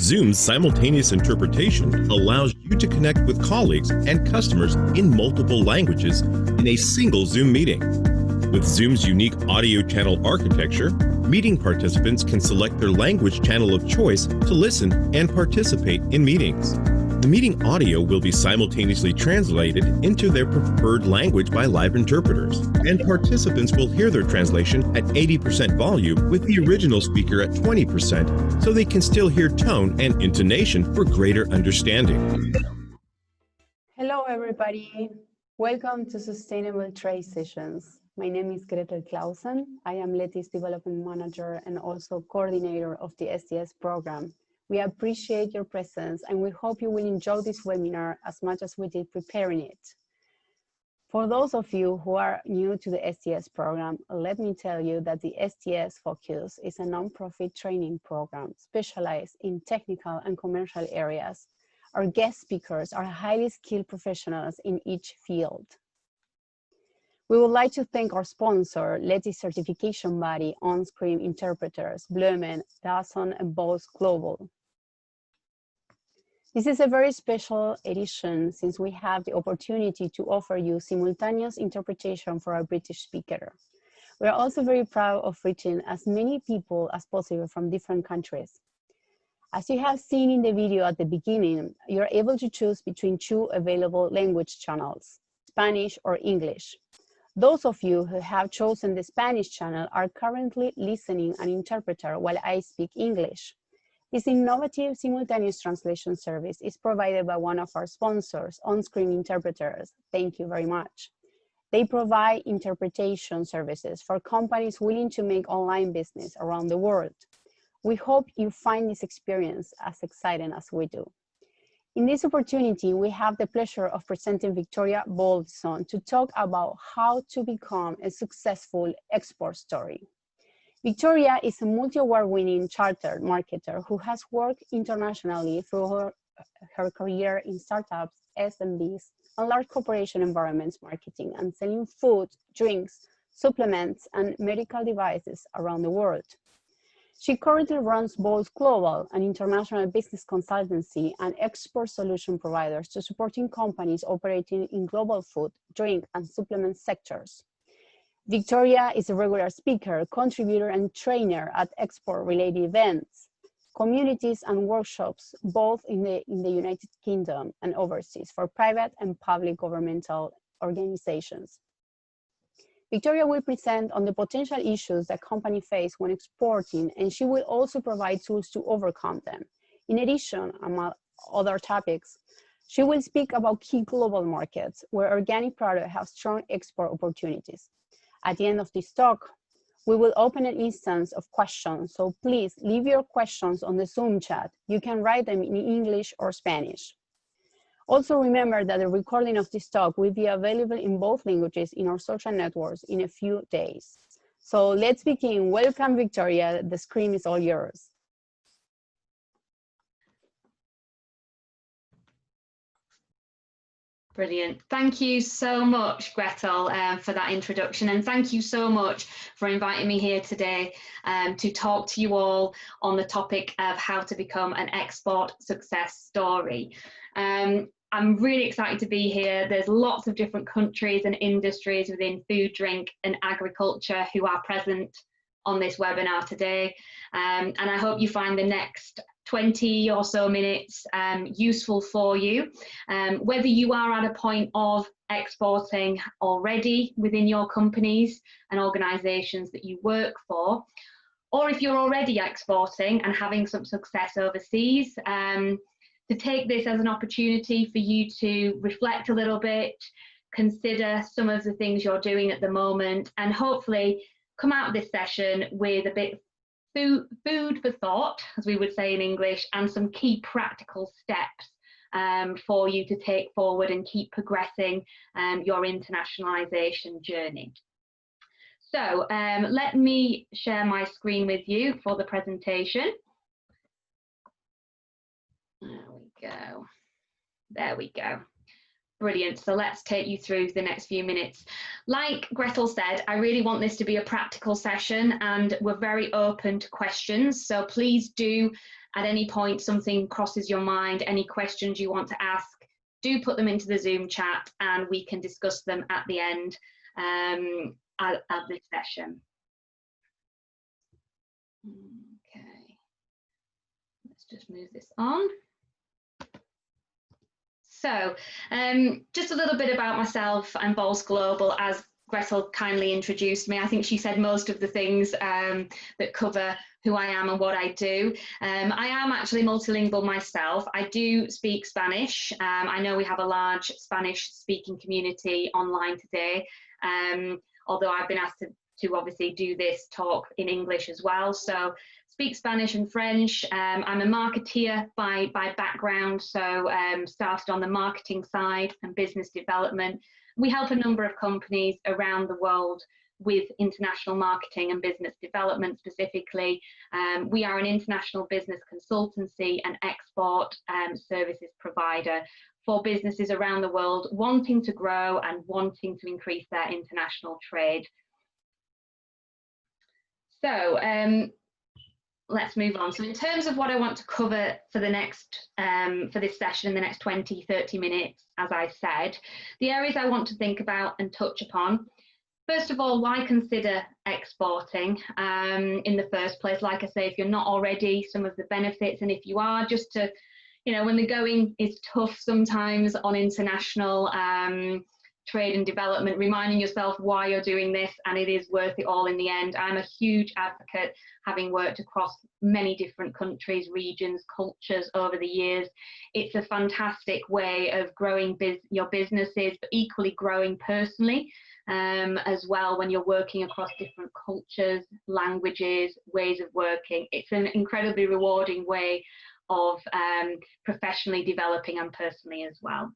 Zoom's simultaneous interpretation allows you to connect with colleagues and customers in multiple languages in a single Zoom meeting. With Zoom's unique audio channel architecture, meeting participants can select their language channel of choice to listen and participate in meetings. The meeting audio will be simultaneously translated into their preferred language by live interpreters, and participants will hear their translation at 80% volume with the original speaker at 20%, so they can still hear tone and intonation for greater understanding. Hello, everybody. Welcome to Sustainable Trade Sessions. My name is Gretel Clausen. I am Leti's Development Manager and also Coordinator of the STS program. We appreciate your presence and we hope you will enjoy this webinar as much as we did preparing it. For those of you who are new to the STS program, let me tell you that the STS Focus is a non-profit training program specialized in technical and commercial areas. Our guest speakers are highly skilled professionals in each field. We would like to thank our sponsor, Leti's certification body, on-screen interpreters, Blumen, Boldison, and Boss Global. This is a very special edition since we have the opportunity to offer you simultaneous interpretation for our British speaker. We are also very proud of reaching as many people as possible from different countries. As you have seen in the video at the beginning, you're able to choose between two available language channels, Spanish or English. Those of you who have chosen the Spanish channel are currently listening an interpreter while I speak English. This innovative simultaneous translation service is provided by one of our sponsors, On-Screen Interpreters. Thank you very much. They provide interpretation services for companies willing to make online business around the world. We hope you find this experience as exciting as we do. In this opportunity, we have the pleasure of presenting Victoria Boldison to talk about how to become a successful export story. Victoria is a multi-award-winning chartered marketer who has worked internationally through her career in startups, SMBs, and large corporation environments marketing and selling food, drinks, supplements, and medical devices around the world. She currently runs Boss Global, an international business consultancy and export solution providers to supporting companies operating in global food, drink, and supplement sectors. Victoria is a regular speaker, contributor, and trainer at export-related events, communities, and workshops, both in the United Kingdom and overseas for private and public governmental organizations. Victoria will present on the potential issues that companies face when exporting, and she will also provide tools to overcome them. In addition, among other topics, she will speak about key global markets where organic products have strong export opportunities. At the end of this talk, we will open an instance of questions, so please leave your questions on the Zoom chat. You can write them in English or Spanish. Also remember that the recording of this talk will be available in both languages in our social networks in a few days. So let's begin. Welcome, Victoria. The screen is all yours. Brilliant. Thank you so much, Gretel, for that introduction. And thank you so much for inviting me here today to talk to you all on the topic of how to become an export success story. I'm really excited to be here. There's lots of different countries and industries within food, drink, and agriculture who are present on this webinar today. And I hope you find the next 20 or so minutes useful for you. Whether you are at a point of exporting already within your companies and organizations that you work for, or if you're already exporting and having some success overseas, to take this as an opportunity for you to reflect a little bit, consider some of the things you're doing at the moment, and hopefully come out of this session with a bit food for thought, as we would say in English, and some key practical steps for you to take forward and keep progressing your internationalization journey. So let me share my screen with you for the presentation. There we go. Brilliant. So let's take you through the next few minutes. Like Gretel said, I really want this to be a practical session, and we're very open to questions. So please do, at any point something crosses your mind, any questions you want to ask, do put them into the Zoom chat and we can discuss them at the end of this session. Okay, let's just move this on. So just a little bit about myself and Bols Global, as Gretel kindly introduced me. I think she said most of the things that cover who I am and what I do. I am actually multilingual myself. I do speak Spanish. I know we have a large Spanish speaking community online today, although I've been asked to obviously do this talk in English as well. So speak Spanish and French. I'm a marketeer by background, so started on the marketing side and business development. We help a number of companies around the world with international marketing and business development specifically. We are an international business consultancy and export services provider for businesses around the world wanting to grow and wanting to increase their international trade. So let's move on. So in terms of what I want to cover for the next, for this session in the next 20-30 minutes, as I said, the areas I want to think about and touch upon. First of all, why consider exporting in the first place? Like I say, if you're not already, some of the benefits, and if you are, just to, you know, when the going is tough sometimes on international trade and development, reminding yourself why you're doing this, and it is worth it all in the end. I'm a huge advocate, having worked across many different countries, regions, cultures over the years. It's a fantastic way of growing your businesses, but equally growing personally as well when you're working across different cultures, languages, ways of working. It's an incredibly rewarding way of professionally developing and personally as well.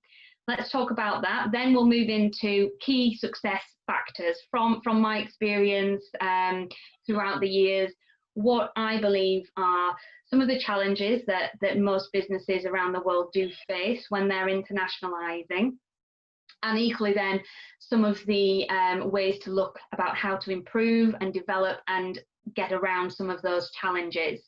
Let's talk about that. Then we'll move into key success factors from my experience throughout the years, what I believe are some of the challenges that most businesses around the world do face when they're internationalizing, and equally then some of the ways to look about how to improve and develop and get around some of those challenges.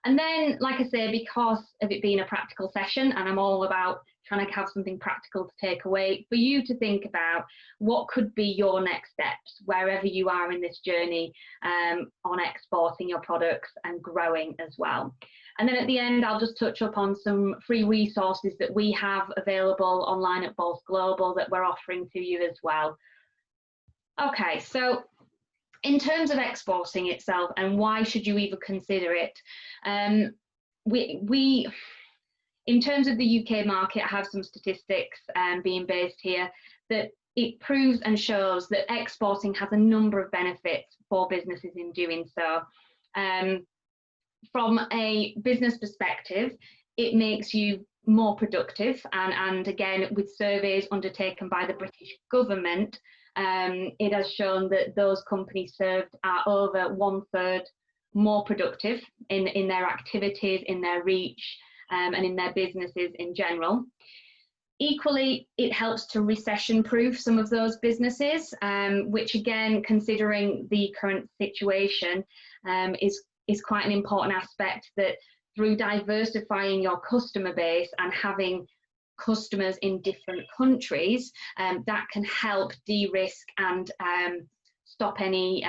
And then, like I say, because of it being a practical session, and I'm all about trying to have something practical to take away, for you to think about what could be your next steps wherever you are in this journey on exporting your products and growing as well. And then at the end, I'll just touch up on some free resources that we have available online at Bols Global that we're offering to you as well. Okay, so in terms of exporting itself and why should you even consider it, in terms of the UK market, I have some statistics being based here that it proves and shows that exporting has a number of benefits for businesses in doing so. From a business perspective, it makes you more productive, and again, with surveys undertaken by the British government, it has shown that those companies served are over 1/3 more productive in their activities, in their reach, and in their businesses in general. Equally, it helps to recession-proof some of those businesses, which again, considering the current situation, is quite an important aspect, that through diversifying your customer base and having customers in different countries, that can help de-risk and stop any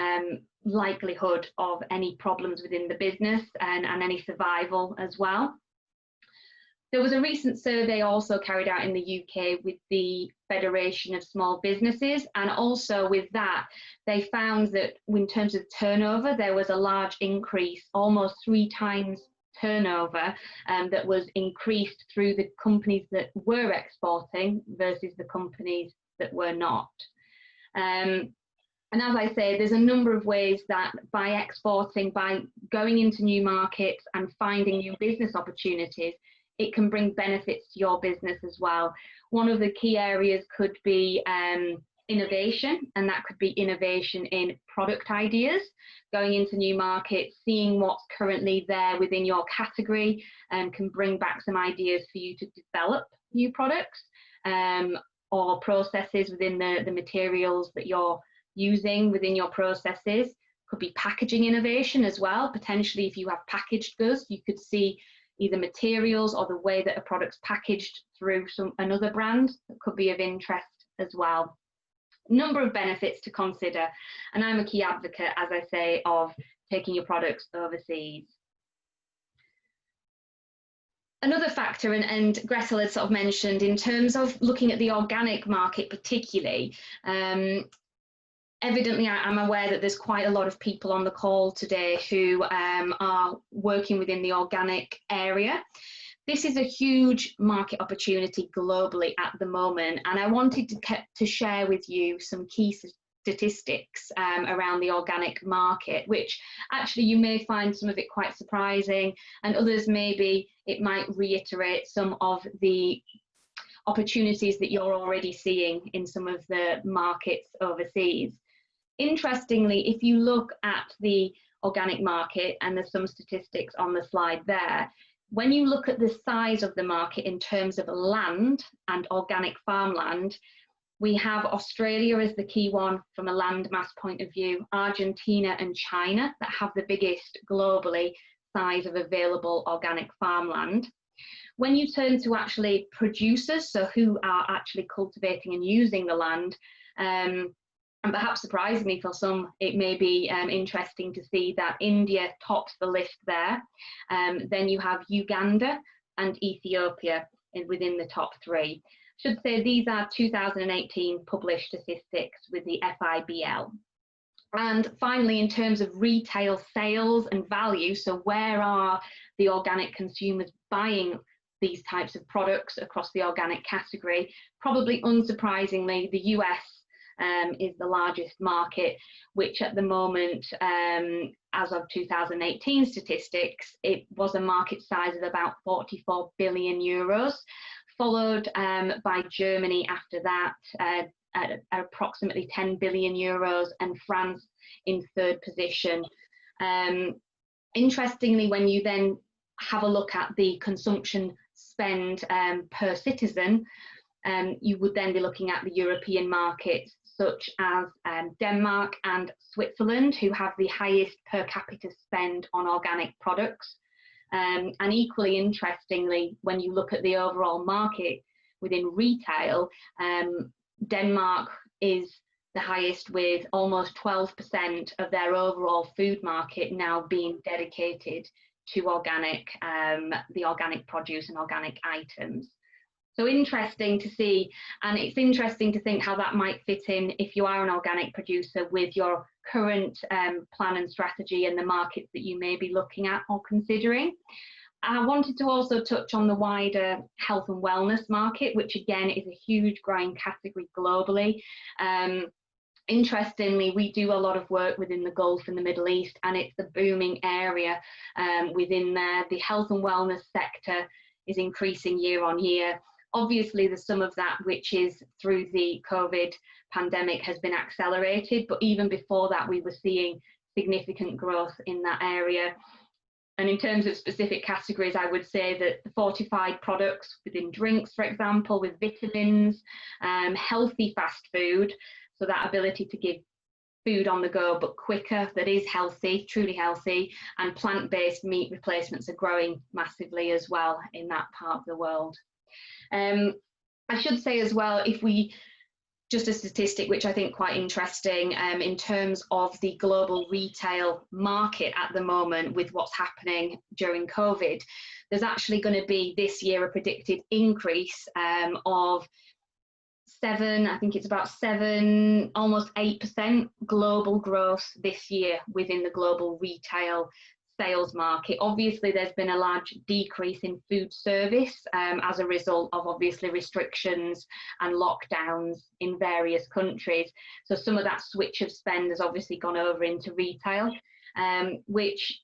likelihood of any problems within the business and any survival as well. There was a recent survey also carried out in the UK with the Federation of Small Businesses, and also with that, they found that in terms of turnover, there was a large increase, almost 3 times turnover, that was increased through the companies that were exporting versus the companies that were not. And as I say, there's a number of ways that by exporting, by going into new markets and finding new business opportunities, it can bring benefits to your business as well. One of the key areas could be innovation, and that could be innovation in product ideas, going into new markets, seeing what's currently there within your category, and can bring back some ideas for you to develop new products. or processes within the materials that you're using within your processes. Could be packaging innovation as well. Potentially, if you have packaged goods, you could see either materials or the way that a product's packaged through another brand that could be of interest as well. Number of benefits to consider, and I'm a key advocate, as I say, of taking your products overseas. Another factor, and Gretel had sort of mentioned, in terms of looking at the organic market particularly, evidently I'm aware that there's quite a lot of people on the call today who are working within the organic area. This is a huge market opportunity globally at the moment, and I wanted to share with you some key statistics around the organic market, which actually you may find some of it quite surprising, and others maybe it might reiterate some of the opportunities that you're already seeing in some of the markets overseas. Interestingly, if you look at the organic market, and there's some statistics on the slide there, when you look at the size of the market in terms of land and organic farmland, we have Australia as the key one from a land mass point of view, Argentina and China that have the biggest globally size of available organic farmland. When you turn to actually producers, so who are actually cultivating and using the land, and perhaps surprisingly for some, it may be interesting to see that India tops the list there. Then you have Uganda and Ethiopia within the top three. I should say these are 2018 published statistics with the FIBL. And finally, in terms of retail sales and value, so where are the organic consumers buying these types of products across the organic category? Probably unsurprisingly, the US is the largest market, which at the moment, as of 2018 statistics, it was a market size of about 44 billion euros, followed by Germany after that at approximately 10 billion euros, and France in third position. Interestingly, when you then have a look at the consumption spend per citizen, you would then be looking at the European markets, such as Denmark and Switzerland, who have the highest per capita spend on organic products. And equally interestingly, when you look at the overall market within retail, Denmark is the highest, with almost 12% of their overall food market now being dedicated to organic, the organic produce and organic items. So interesting to see, and it's interesting to think how that might fit in if you are an organic producer with your current plan and strategy and the markets that you may be looking at or considering. I wanted to also touch on the wider health and wellness market, which again is a huge growing category globally. Interestingly, we do a lot of work within the Gulf and the Middle East, and it's the booming area within there. The health and wellness sector is increasing year on year. Obviously, there's some of that which is through the COVID pandemic has been accelerated, but even before that, we were seeing significant growth in that area. And in terms of specific categories, I would say that the fortified products within drinks, for example, with vitamins, healthy fast food, so that ability to give food on the go but quicker, that is healthy, truly healthy, and plant-based meat replacements are growing massively as well in that part of the world. I should say as well, if we, just a statistic which I think quite interesting, in terms of the global retail market at the moment with what's happening during COVID, there's actually going to be this year a predicted increase of I think it's about 7, almost 8% global growth this year within the global retail sales market. Obviously, there's been a large decrease in food service as a result of obviously restrictions and lockdowns in various countries. So some of that switch of spend has obviously gone over into retail, which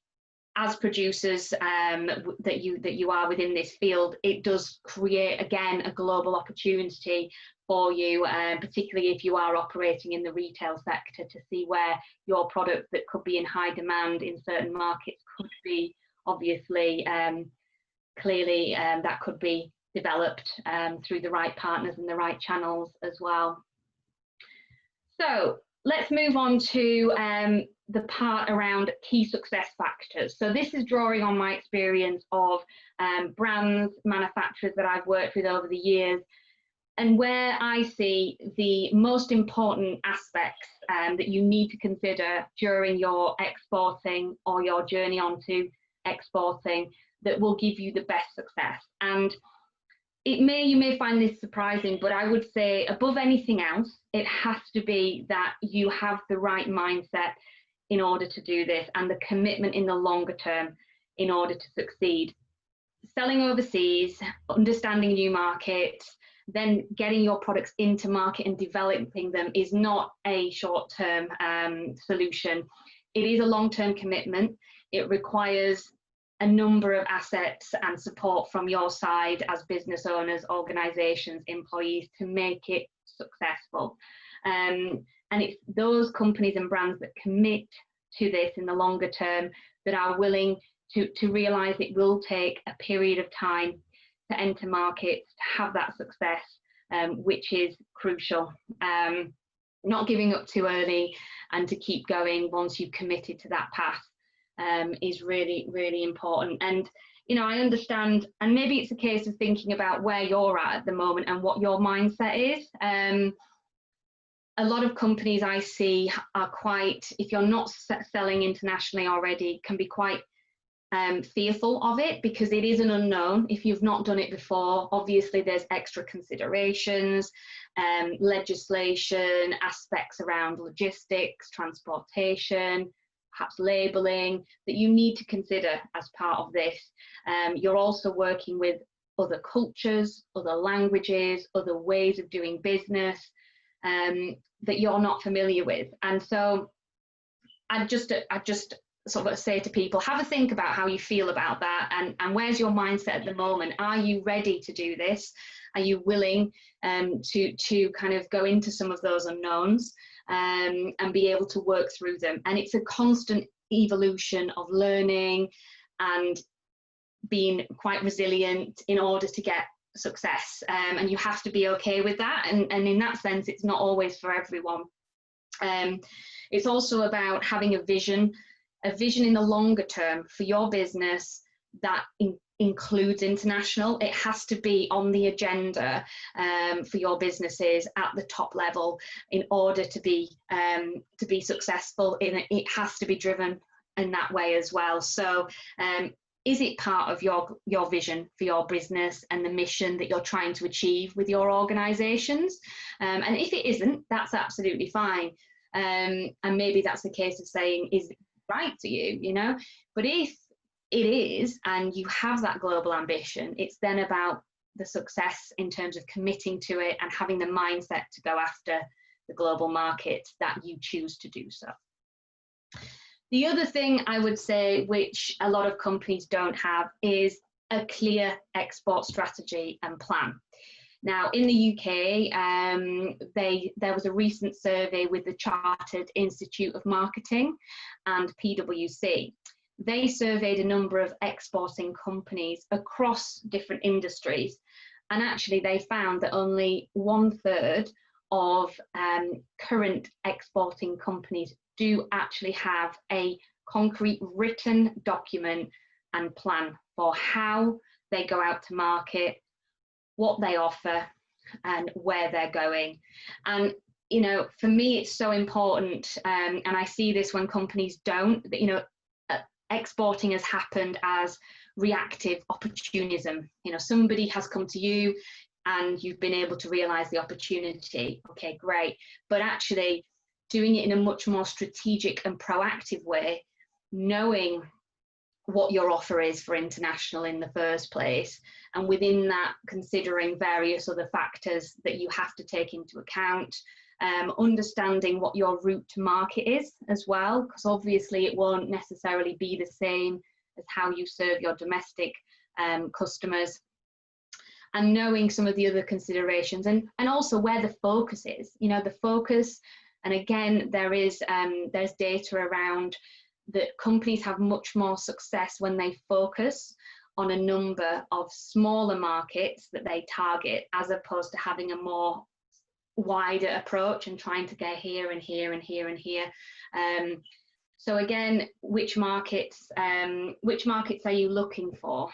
as producers that you are within this field, it does create again a global opportunity for you, particularly if you are operating in the retail sector, to see where your product that could be in high demand in certain markets could be obviously clearly that could be developed through the right partners and the right channels as well. So let's move on to the part around key success factors. So this is drawing on my experience of brands, manufacturers that I've worked with over the years, and where I see the most important aspects that you need to consider during your exporting or your journey onto exporting that will give you the best success. And you may find this surprising, but I would say above anything else, it has to be that you have the right mindset in order to do this, and the commitment in the longer term in order to succeed. Selling overseas, understanding new markets, then getting your products into market and developing them is not a short-term solution. It is a long-term commitment. It requires a number of assets and support from your side as business owners, organizations, employees to make it successful. And it's those companies and brands that commit to this in the longer term that are willing to realize it will take a period of time to enter markets, to have that success, which is crucial. Not giving up too early and to keep going once you've committed to that path is really, really important. And, you know, I understand, and maybe it's a case of thinking about where you're at the moment and what your mindset is. A lot of companies I see are quite, if you're not selling internationally already, can be quite fearful of it because it is an unknown. If you've not done it before, obviously there's extra considerations, legislation, aspects around logistics, transportation, perhaps labeling that you need to consider as part of this. You're also working with other cultures, other languages, other ways of doing business that you're not familiar with. And so I just sort of say to people, have a think about how you feel about that, and where's your mindset at the moment. Are you ready to do this? Are you willing to kind of go into some of those unknowns and be able to work through them? And it's a constant evolution of learning and being quite resilient in order to get success, and you have to be okay with that, and in that sense it's not always for everyone. It's also about having a vision in the longer term for your business that includes international. It has to be on the agenda for your businesses at the top level in order to be successful. It has to be driven in that way as well. So is it part of your vision for your business and the mission that you're trying to achieve with your organizations? And if it isn't, that's absolutely fine. And maybe that's the case of saying, is it right to you, you know? But if it is, and you have that global ambition, it's then about the success in terms of committing to it and having the mindset to go after the global market that you choose to do so. The other thing I would say, which a lot of companies don't have, is a clear export strategy and plan. Now, in the UK, there was a recent survey with the Chartered Institute of Marketing and PwC. They surveyed a number of exporting companies across different industries, and actually they found that only 1/3 of current exporting companies do actually have a concrete written document and plan for how they go out to market, what they offer, and where they're going. And, you know, for me, it's so important, and I see this when companies don't, that, you know, exporting has happened as reactive opportunism. You know, somebody has come to you and you've been able to realize the opportunity. Okay, great. But actually doing it in a much more strategic and proactive way, knowing what your offer is for international in the first place, and within that considering various other factors that you have to take into account, understanding what your route to market is as well, because obviously it won't necessarily be the same as how you serve your domestic customers, and knowing some of the other considerations, and also where the focus is, you know, the focus. And again, there's data around that companies have much more success when they focus on a number of smaller markets that they target, as opposed to having a more wider approach and trying to get here and here and here and here. So again, which markets are you looking for,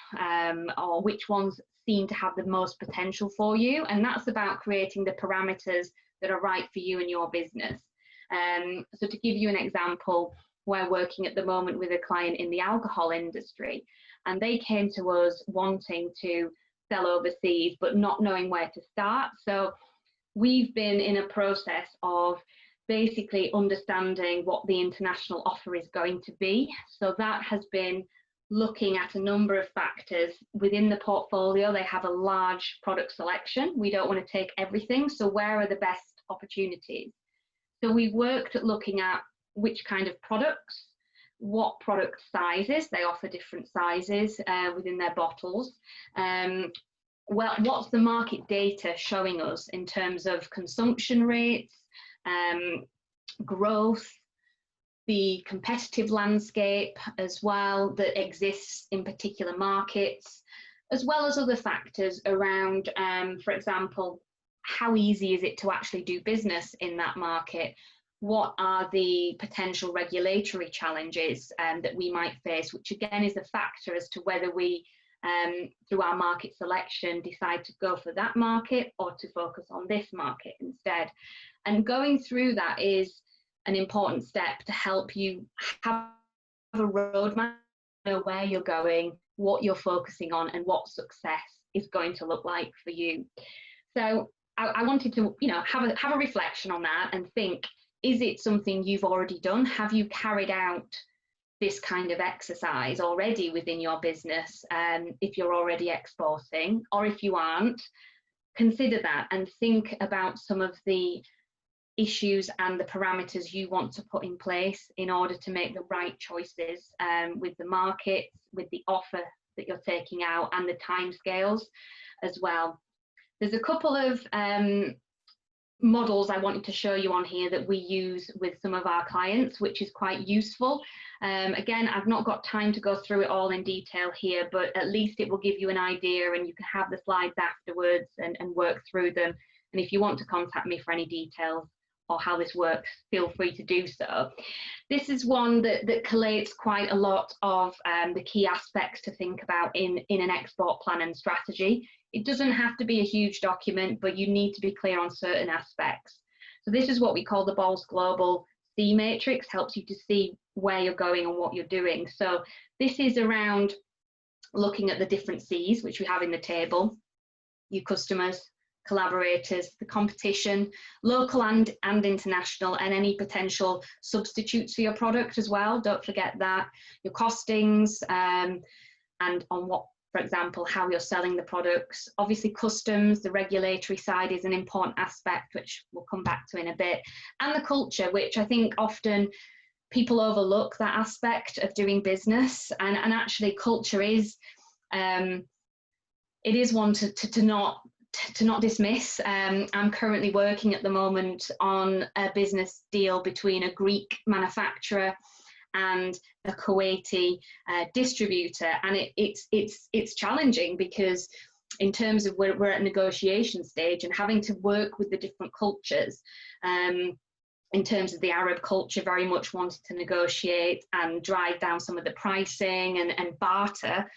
or which ones seem to have the most potential for you? And that's about creating the parameters that are right for you and your business. So to give you an example, we're working at the moment with a client in the alcohol industry, and they came to us wanting to sell overseas but not knowing where to start. So we've been in a process of basically understanding what the international offer is going to be. So that has been looking at a number of factors within the portfolio. They have a large product selection. We don't want to take everything. So where are the best opportunities? So we've worked at looking at which kind of products, what product sizes, they offer different sizes within their bottles. Well, what's the market data showing us in terms of consumption rates, growth, the competitive landscape as well that exists in particular markets, as well as other factors around, for example, how easy is it to actually do business in that market? What are the potential regulatory challenges that we might face, which again is a factor as to whether we, through our market selection, decide to go for that market or to focus on this market instead. And going through that is an important step to help you have a roadmap, know where you're going, what you're focusing on, and what success is going to look like for you. So I wanted to, have a reflection on that and think, is it something you've already done? Have you carried out this kind of exercise already within your business, if you're already exporting? Or if you aren't, consider that and think about some of the issues and the parameters you want to put in place in order to make the right choices with the markets, with the offer that you're taking out, and the timescales as well. There's a couple of models I wanted to show you on here that we use with some of our clients, which is quite useful. Again, I've not got time to go through it all in detail here, but at least it will give you an idea, and you can have the slides afterwards and work through them. And if you want to contact me for any details or how this works, feel free to do so. This is one that collates quite a lot of the key aspects to think about in an export plan and strategy. It doesn't have to be a huge document, but you need to be clear on certain aspects. So this is what we call the Bols Global C matrix, helps you to see where you're going and what you're doing. So this is around looking at the different C's, which we have in the table: your customers, collaborators, the competition, local and international, and any potential substitutes for your product as well. Don't forget that. Your costings, and on what, for example, how you're selling the products. Obviously customs, the regulatory side is an important aspect, which we'll come back to in a bit. And the culture, which I think often people overlook that aspect of doing business. And actually culture is, it is one to not dismiss. I'm currently working at the moment on a business deal between a Greek manufacturer and a Kuwaiti distributor, and it's challenging because in terms of we're at negotiation stage and having to work with the different cultures. In terms of the Arab culture, very much wanted to negotiate and drive down some of the pricing and barter.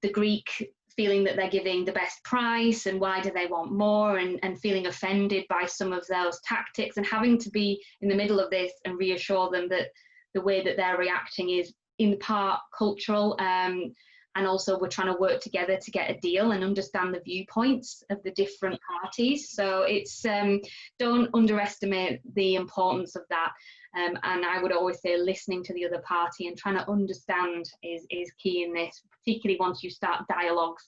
The Greek feeling that they're giving the best price and why do they want more, and feeling offended by some of those tactics, and having to be in the middle of this and reassure them that the way that they're reacting is in part cultural, and also we're trying to work together to get a deal and understand the viewpoints of the different parties. So it's don't underestimate the importance of that. And I would always say listening to the other party and trying to understand is key in this, particularly once you start dialogues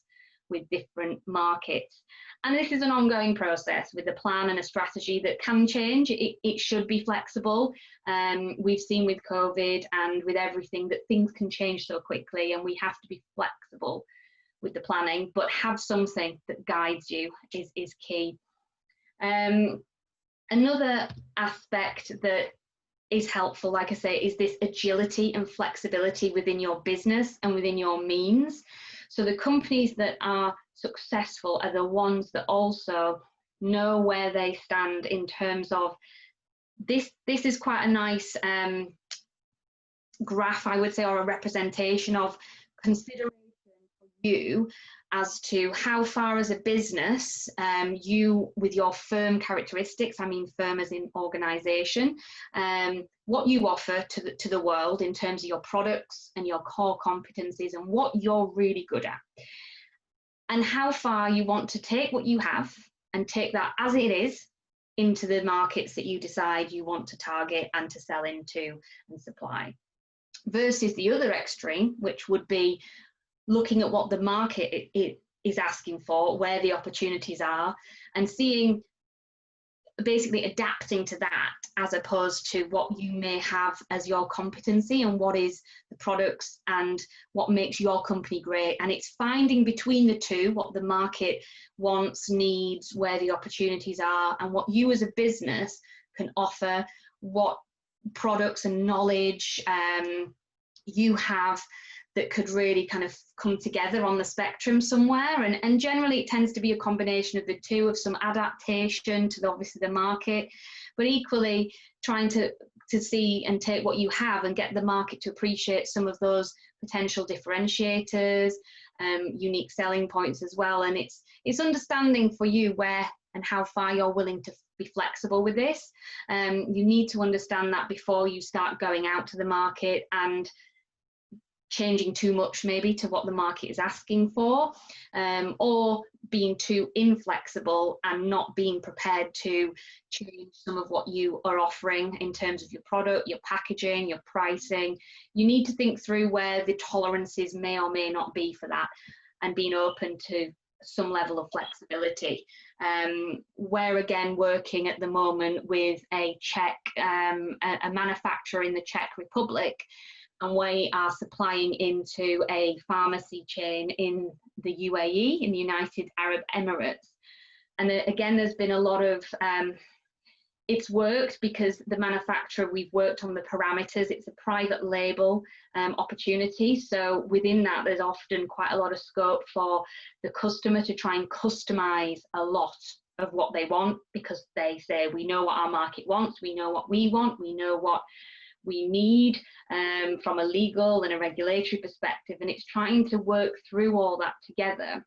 with different markets. And this is an ongoing process with a plan and a strategy that can change. It should be flexible. We've seen with COVID and with everything that things can change so quickly, and we have to be flexible with the planning, but have something that guides you is key. Another aspect that is helpful, like I say, is this agility and flexibility within your business and within your means. So the companies that are successful are the ones that also know where they stand in terms of this. This is quite a nice graph, I would say, or a representation of consideration for you as to how far as a business you, with your firm characteristics, I mean firm as in organisation, what you offer to the world in terms of your products and your core competencies and what you're really good at, and how far you want to take what you have and take that as it is into the markets that you decide you want to target and to sell into and supply. Versus the other extreme, which would be looking at what the market is asking for, where the opportunities are, and seeing, basically adapting to that as opposed to what you may have as your competency and what is the products and what makes your company great. And it's finding between the two what the market wants, needs, where the opportunities are, and what you as a business can offer, what products and knowledge you have that could really kind of come together on the spectrum somewhere. And generally it tends to be a combination of the two, of some adaptation to obviously the market, but equally trying to see and take what you have and get the market to appreciate some of those potential differentiators, unique selling points as well. And it's understanding for you where and how far you're willing to be flexible with this. You need to understand that before you start going out to the market and changing too much maybe to what the market is asking for, or being too inflexible and not being prepared to change some of what you are offering in terms of your product, your packaging, your pricing. You need to think through where the tolerances may or may not be for that, and being open to some level of flexibility. We're again working at the moment with a Czech, a manufacturer in the Czech Republic, and we are supplying into a pharmacy chain in the UAE, in the United Arab Emirates. And again, there's been a lot of, it's worked because the manufacturer, we've worked on the parameters, it's a private label opportunity. So within that, there's often quite a lot of scope for the customer to try and customize a lot of what they want, because they say, we know what our market wants, we know what we want, we know what we need from a legal and a regulatory perspective, and it's trying to work through all that together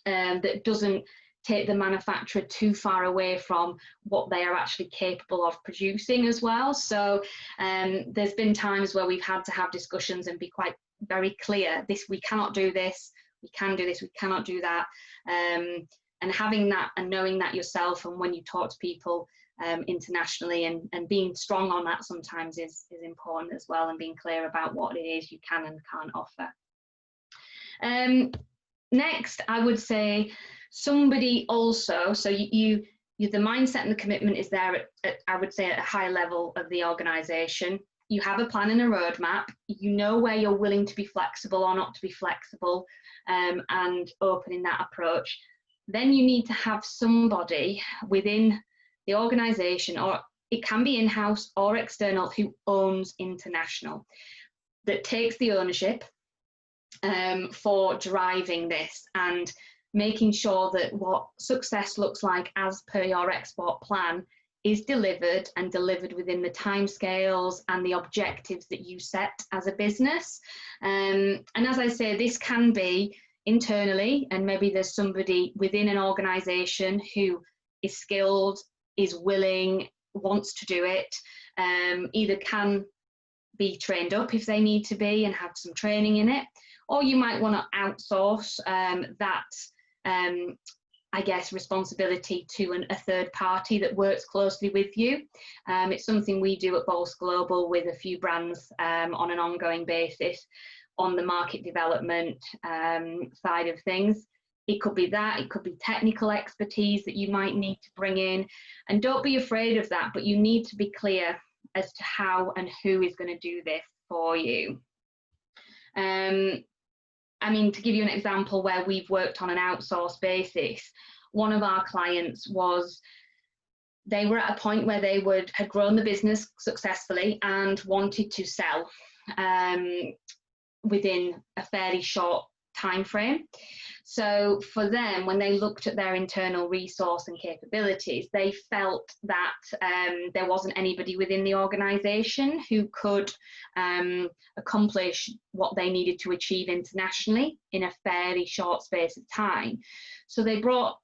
that doesn't take the manufacturer too far away from what they are actually capable of producing as well. So there's been times where we've had to have discussions and be quite very clear, this, we cannot do this, we can do this, we cannot do that, and having that and knowing that yourself, and when you talk to people internationally, and being strong on that sometimes is important as well, and being clear about what it is you can and can't offer. Next, I would say somebody also, so you the mindset and the commitment is there at I would say at a high level of the organization. You have a plan and a roadmap, you know where you're willing to be flexible or not to be flexible, and open in that approach. Then you need to have somebody within the organization, or it can be in-house or external, who owns international, that takes the ownership for driving this and making sure that what success looks like as per your export plan is delivered, and delivered within the timescales and the objectives that you set as a business. And as I say, this can be internally, and maybe there's somebody within an organization who is skilled, is willing, wants to do it, either can be trained up if they need to be and have some training in it, or you might want to outsource that, I guess, responsibility to a third party that works closely with you. It's something we do at Boldison Global with a few brands on an ongoing basis on the market development side of things. It could be that, it could be technical expertise that you might need to bring in. And don't be afraid of that, but you need to be clear as to how and who is going to do this for you. I mean, to give you an example where we've worked on an outsource basis, one of our clients was, they were at a point where they had grown the business successfully and wanted to sell within a fairly short time frame. So for them, when they looked at their internal resource and capabilities, they felt that there wasn't anybody within the organisation who could accomplish what they needed to achieve internationally in a fairly short space of time. So they brought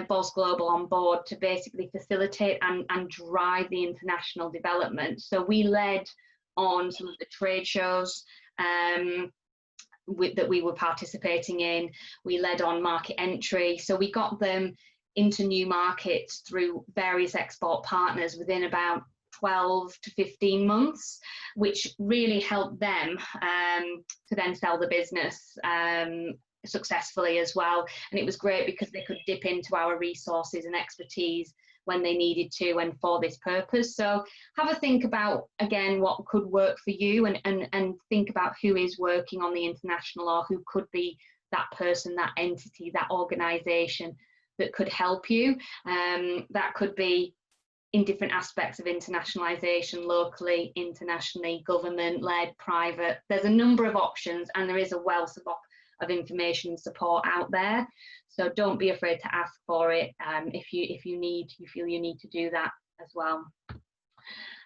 BOS Global on board to basically facilitate and drive the international development. So we led on some of the trade shows that we were participating in. We led on market entry. So we got them into new markets through various export partners within about 12 to 15 months, which really helped them to then sell the business successfully as well. And it was great because they could dip into our resources and expertise when they needed to and for this purpose. So have a think about, again, what could work for you, and think about who is working on the international, or who could be that person, that entity, that organisation that could help you. That could be in different aspects of internationalisation, locally, internationally, government-led, private. There's a number of options, and there is a wealth of information and support out there. So don't be afraid to ask for it if you feel you need to do that as well.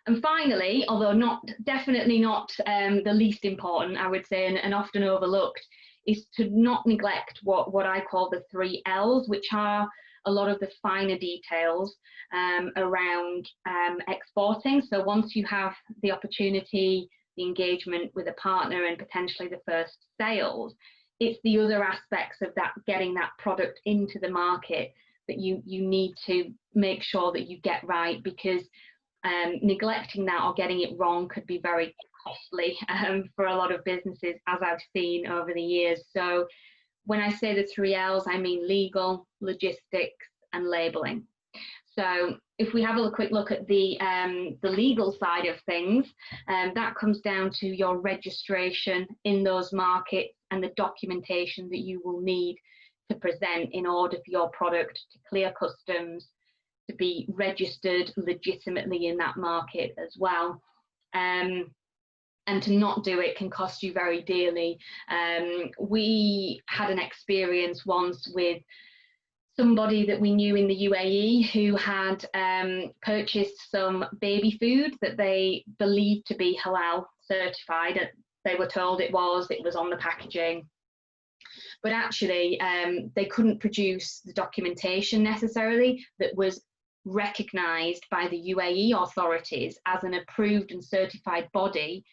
And finally, although definitely not the least important, I would say, and often overlooked, is to not neglect what I call the 3 L's, which are a lot of the finer details around exporting. So once you have the opportunity, the engagement with a partner, and potentially the first sales, it's the other aspects of that, getting that product into the market, that you need to make sure that you get right, because neglecting that or getting it wrong could be very costly for a lot of businesses, as I've seen over the years. So when I say the 3 L's, I mean legal, logistics, and labelling. So if we have a quick look at the legal side of things, that comes down to your registration in those markets and the documentation that you will need to present in order for your product to clear customs, to be registered legitimately in that market as well. And to not do it can cost you very dearly. We had an experience once with somebody that we knew in the UAE who had purchased some baby food that they believed to be halal certified. They were told it was on the packaging, but actually they couldn't produce the documentation necessarily that was recognised by the UAE authorities as an approved and certified body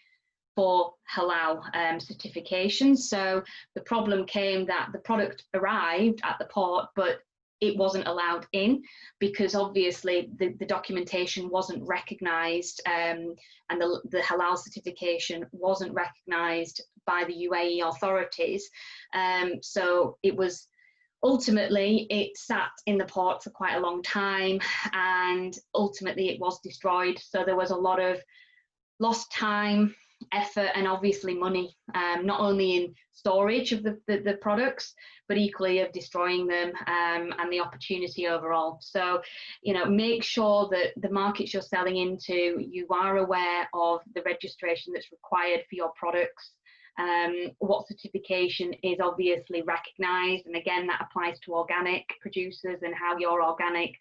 for halal certification. So the problem came that the product arrived at the port, but it wasn't allowed in, because obviously the documentation wasn't recognised, and the halal certification wasn't recognised by the UAE authorities. So it was ultimately, it sat in the port for quite a long time, and ultimately it was destroyed. So there was a lot of lost time, effort, and obviously money, not only in storage of the products, but equally of destroying them, and the opportunity overall. So, make sure that the markets you're selling into, you are aware of the registration that's required for your products, what certification is obviously recognised, and again that applies to organic producers, and how your organic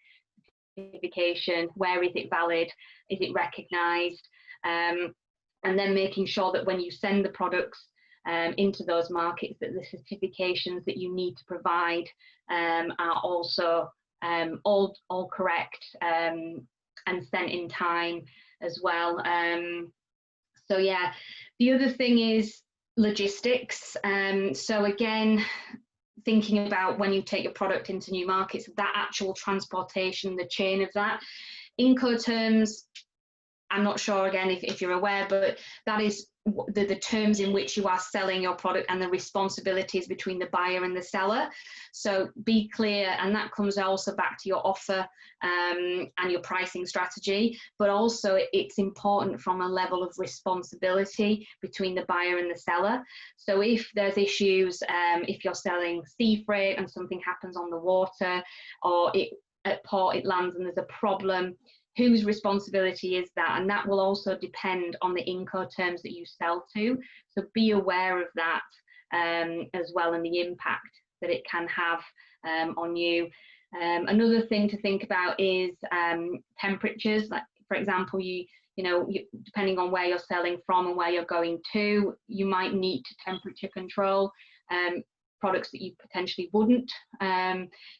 certification, where is it valid, is it recognised, and then making sure that when you send the products into those markets, that the certifications that you need to provide are also all correct and sent in time as well. So yeah, the other thing is logistics. So again, thinking about when you take your product into new markets, that actual transportation, the chain of that. Incoterms, I'm not sure again if you're aware, but that is the terms in which you are selling your product and the responsibilities between the buyer and the seller. So be clear, and that comes also back to your offer and your pricing strategy, but also it's important from a level of responsibility between the buyer and the seller. So if there's issues, if you're selling sea freight and something happens on the water, or at port it lands and there's a problem, whose responsibility is that? And that will also depend on the Incoterms that you sell to. So be aware of that as well, and the impact that it can have on you. Another thing to think about is temperatures. Like, for example, you know, depending on where you're selling from and where you're going to, you might need to temperature control products that you potentially wouldn't.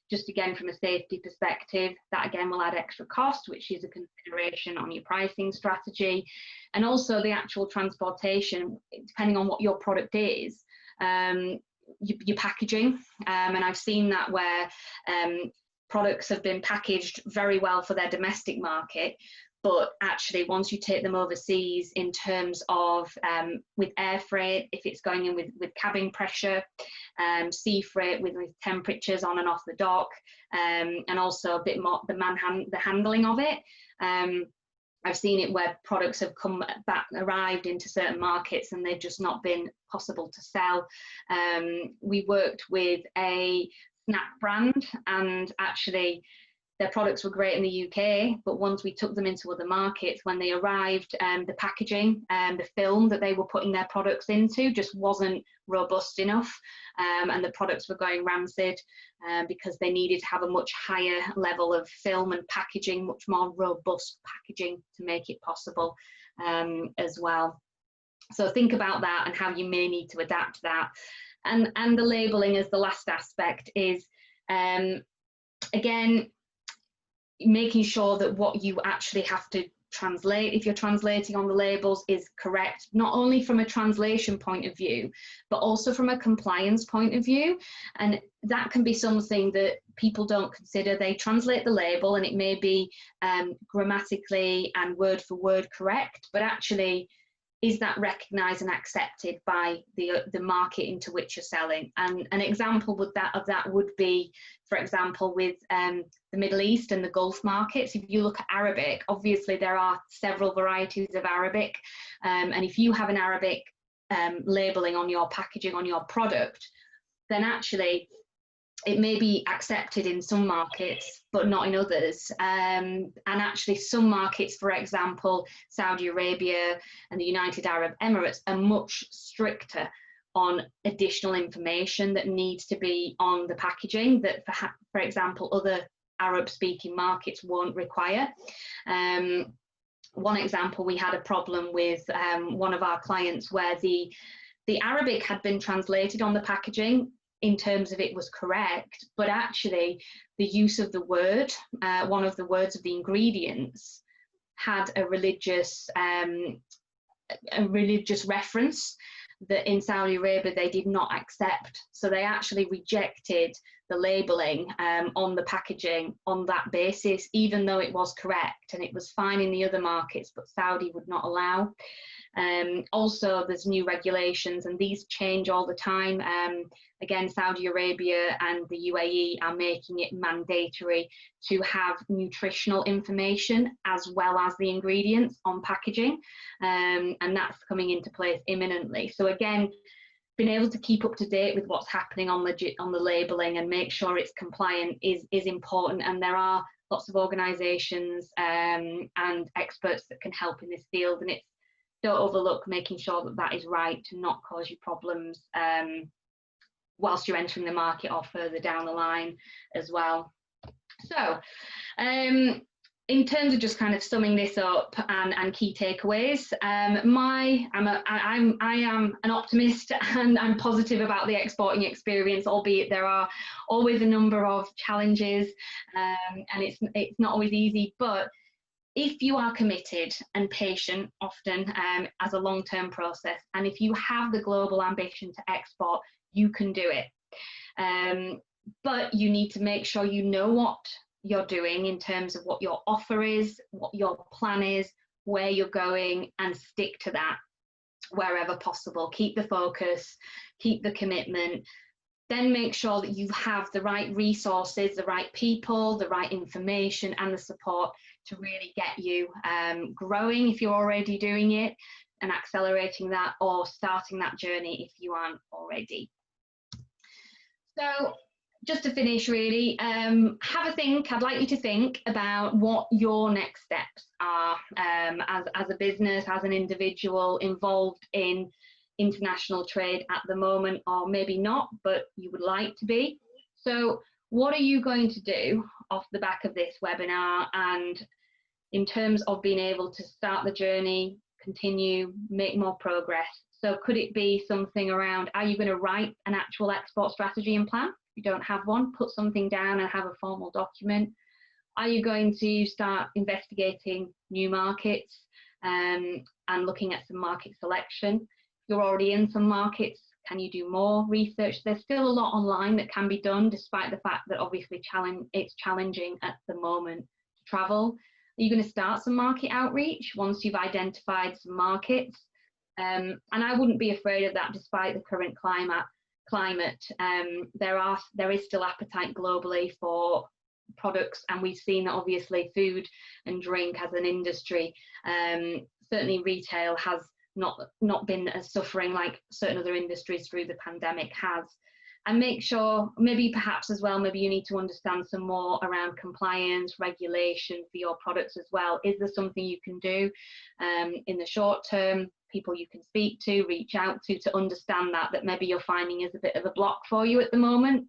Just again, from a safety perspective, that again will add extra cost, which is a consideration on your pricing strategy. And also the actual transportation, depending on what your product is, your packaging. And I've seen that where products have been packaged very well for their domestic market, but actually once you take them overseas, in terms of with air freight, if it's going in with cabin pressure, sea freight with temperatures on and off the dock, and also a bit more the handling of it. I've seen it where products have arrived into certain markets and they've just not been possible to sell. We worked with a snack brand, and actually their products were great in the UK, but once we took them into other markets, when they arrived, the packaging and the film that they were putting their products into just wasn't robust enough, and the products were going rancid because they needed to have a much higher level of film and packaging, much more robust packaging to make it possible as well. So think about that and how you may need to adapt that. And the labelling as the last aspect is, again, making sure that what you actually have to translate, if you're translating on the labels, is correct, not only from a translation point of view, but also from a compliance point of view. And that can be something that people don't consider. They translate the label and it may be grammatically and word for word correct, but actually, is that recognised and accepted by the market into which you're selling? And an example of that would be, for example, with the Middle East and the Gulf markets. If you look at Arabic, obviously there are several varieties of Arabic, and if you have an Arabic labelling on your packaging on your product, then actually it may be accepted in some markets, but not in others. And actually some markets, for example, Saudi Arabia and the United Arab Emirates, are much stricter on additional information that needs to be on the packaging that, for example, other Arab-speaking markets won't require. One example, we had a problem with one of our clients where the Arabic had been translated on the packaging in terms of it was correct, but actually the use of the word, one of the words of the ingredients, had a religious reference that in Saudi Arabia they did not accept. So they actually rejected the labelling on the packaging on that basis, even though it was correct and it was fine in the other markets, but Saudi would not allow. Also, there's new regulations and these change all the time. Again, Saudi Arabia and the UAE are making it mandatory to have nutritional information as well as the ingredients on packaging, and that's coming into place imminently. So again, being able to keep up to date with what's happening on the labelling and make sure it's compliant is important, and there are lots of organisations and experts that can help in this field, and don't overlook making sure that that is right to not cause you problems whilst you're entering the market or further down the line as well. So in terms of just kind of summing this up and key takeaways, I am an optimist and I'm positive about the exporting experience, albeit there are always a number of challenges and it's not always easy, but if you are committed and patient, often as a long-term process, and if you have the global ambition to export, you can do it. But you need to make sure you know what you're doing in terms of what your offer is, what your plan is, where you're going, and stick to that wherever possible. Keep the focus, keep the commitment. Then make sure that you have the right resources, the right people, the right information and the support to really get you growing if you're already doing it, and accelerating that or starting that journey if you aren't already. So just to finish really, have a think. I'd like you to think about what your next steps are as a business, as an individual involved in international trade at the moment, or maybe not, but you would like to be. So what are you going to do off the back of this webinar, and in terms of being able to start the journey, continue, make more progress? So could it be something around, are you going to write an actual export strategy and plan? If you don't have one, put something down and have a formal document. Are you going to start investigating new markets and looking at some market selection? If you're already in some markets, can you do more research? There's still a lot online that can be done, despite the fact that obviously it's challenging at the moment to travel. Are you going to start some market outreach once you've identified some markets? And I wouldn't be afraid of that, despite the current climate. There is still appetite globally for products, and we've seen that obviously food and drink as an industry, certainly retail has not been as suffering like certain other industries through the pandemic has. And make sure, maybe perhaps as well, maybe you need to understand some more around compliance, regulation for your products as well. Is there something you can do in the short term? People you can speak to, reach out to understand that maybe you're finding is a bit of a block for you at the moment.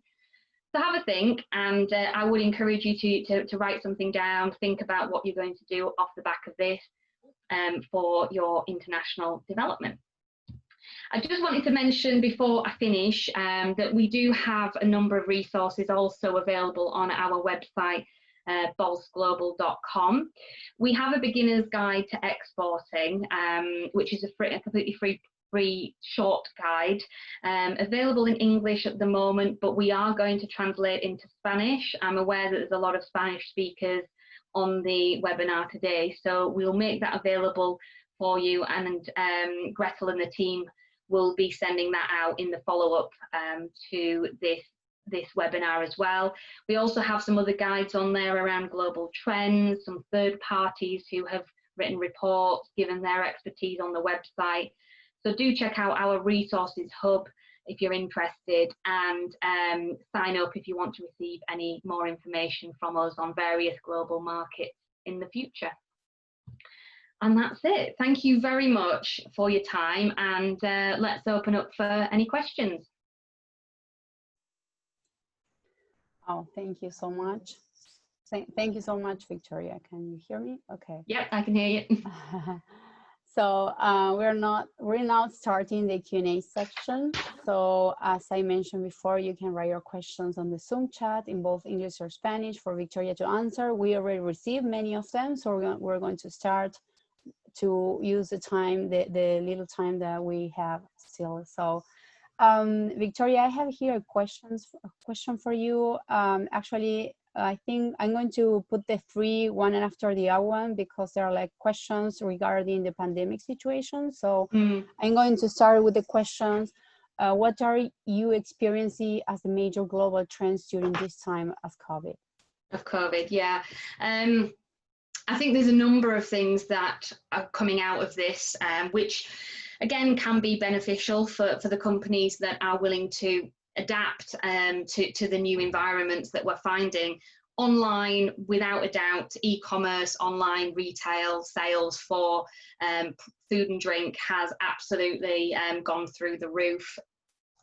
So have a think, and I would encourage you to write something down, think about what you're going to do off the back of this for your international development. I just wanted to mention before I finish that we do have a number of resources also available on our website, bolsglobal.com. We have a beginner's guide to exporting, which is a completely free short guide, available in English at the moment, but we are going to translate into Spanish. I'm aware that there's a lot of Spanish speakers on the webinar today, so we'll make that available for you, and Gretel and the team will be sending that out in the follow-up to this webinar as well. We also have some other guides on there around global trends, some third parties who have written reports, given their expertise on the website. So do check out our resources hub if you're interested, and sign up if you want to receive any more information from us on various global markets in the future. And that's it. Thank you very much for your time, and let's open up for any questions. Oh, thank you so much. Thank you so much, Victoria. Can you hear me? Okay. Yep, I can hear you. So we're now starting the Q&A section. So as I mentioned before, you can write your questions on the Zoom chat in both English or Spanish for Victoria to answer. We already received many of them, so we're going to start to use the time, the little time that we have still. So Victoria, I have here a question for you. Actually, I think I'm going to put the three one after the other one, because there are like questions regarding the pandemic situation. So I'm going to start with the questions. What are you experiencing as the major global trends during this time of COVID? Yeah. I think there's a number of things that are coming out of this, which again can be beneficial for the companies that are willing to adapt to the new environments that we're finding. Online, without a doubt, e-commerce, online retail sales for food and drink has absolutely gone through the roof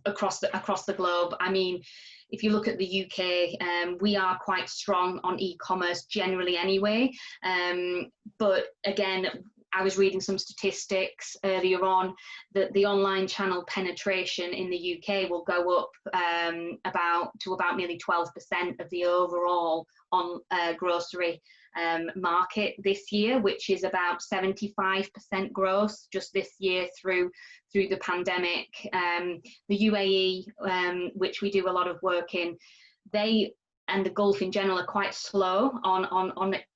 across the globe. I mean, if you look at the UK, we are quite strong on e-commerce generally anyway, but again, I was reading some statistics earlier on that the online channel penetration in the UK will go up to about nearly 12% of the overall grocery market this year, which is about 75% growth just this year through the pandemic. The UAE, which we do a lot of work in, they and the Gulf in general are quite slow on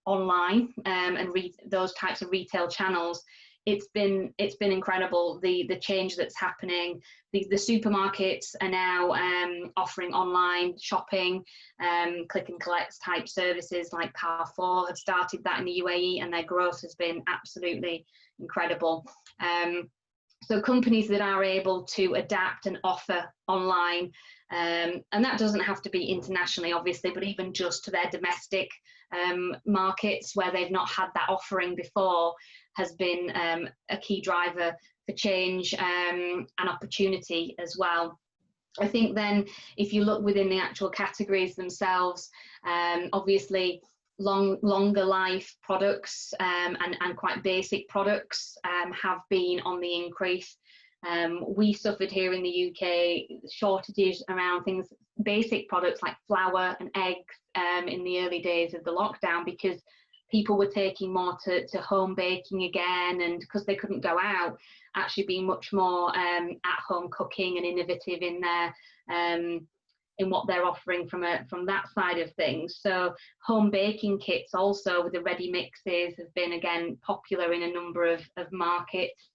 online and those types of retail channels. It's been incredible, the change that's happening. The supermarkets are now offering online shopping, click and collect type services, like Carrefour have started that in the UAE, and their growth has been absolutely incredible. So companies that are able to adapt and offer online And that doesn't have to be internationally, obviously, but even just to their domestic markets where they've not had that offering before has been a key driver for change and opportunity as well. I think then if you look within the actual categories themselves, obviously longer life products and quite basic products have been on the increase. We suffered here in the UK shortages around things, basic products like flour and eggs in the early days of the lockdown, because people were taking more to home baking again, and because they couldn't go out, actually being much more at home cooking and innovative in their in what they're offering from that side of things. So home baking kits also with the ready mixes have been again popular in a number of markets.